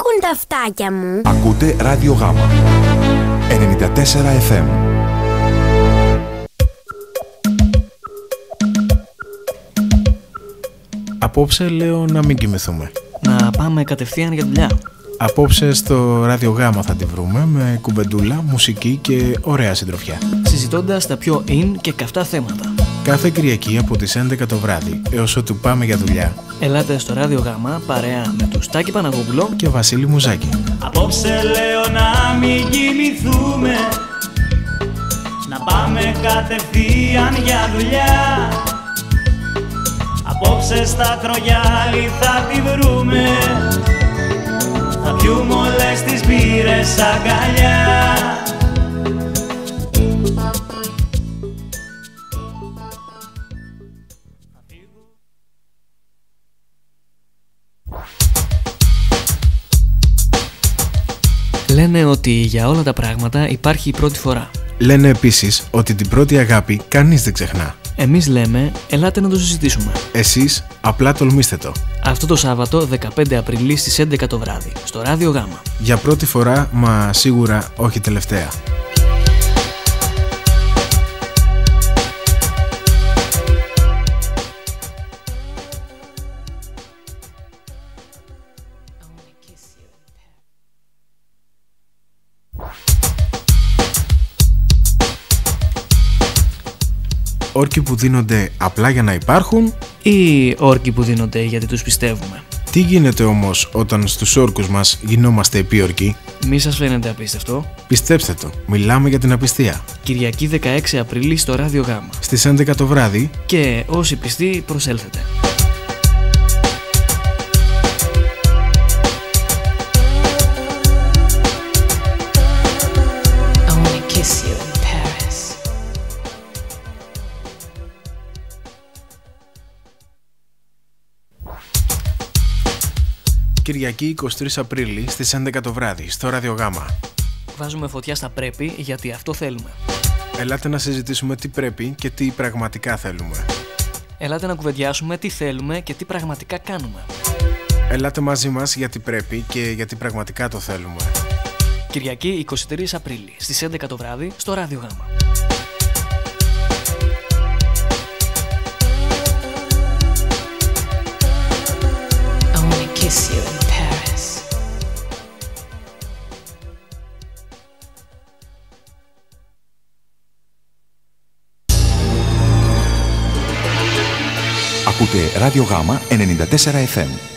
φύγουν τα αυτάκια μου. Ακούτε Ράδιο Γάμα 94 FM. Απόψε λέω να μην κοιμηθούμε. Να πάμε κατευθείαν για δουλειά. Απόψε στο Ράδιο Γάμα θα τη βρούμε με κουβεντούλα, μουσική και ωραία συντροφιά. Συζητώντας τα πιο in και καυτά θέματα. Κάθε Κυριακή από τις 11 το βράδυ έως ότου πάμε για δουλειά. Ελάτε στο Ράδιο Γάμα παρέα με τον Στάκη Παναγόπουλο και Βασίλη Μουζάκη. Απόψε λέω να μην κοιμηθούμε, να πάμε κατευθείαν για δουλειά. Απόψε στα Τρογιάλι θα τη βρούμε, θα πιούμε όλες τις μπύρες αγκαλιά. Λένε ότι για όλα τα πράγματα υπάρχει η πρώτη φορά. Λένε επίσης ότι την πρώτη αγάπη κανείς δεν ξεχνά. Εμείς λέμε, ελάτε να το συζητήσουμε. Εσείς απλά τολμήστε το. Αυτό το Σάββατο 15 Απριλίου στις 11 το βράδυ, στο Ράδιο Γάμα. Για πρώτη φορά, μα σίγουρα όχι τελευταία. Όρκοι που δίνονται απλά για να υπάρχουν ή όρκοι που δίνονται γιατί τους πιστεύουμε. Τι γίνεται όμως όταν στους όρκους μας γινόμαστε επίορκοι? Μη σας φαίνεται απίστευτο? Πιστέψτε το, μιλάμε για την απιστία. Κυριακή 16 Απριλίου στο Ράδιο Γάμα στις 11 το βράδυ και όσοι πιστοί προσέλθετε. Κυριακή 23 Απρίλη στις 11 το βράδυ στο Ράδιο Γάμα. Βάζουμε φωτιά στα πρέπει γιατί αυτό θέλουμε. Ελάτε να συζητήσουμε τι πρέπει και τι πραγματικά θέλουμε. Ελάτε να κουβεντιάσουμε τι θέλουμε και τι πραγματικά κάνουμε. Ελάτε μαζί μας γιατί πρέπει και γιατί πραγματικά το θέλουμε. Κυριακή 23 Απρίλη στις 11 το βράδυ στο Ράδιο Γάμα. Kiss you in Paris. Ακούτε Ράδιο Γάμα 94 FM.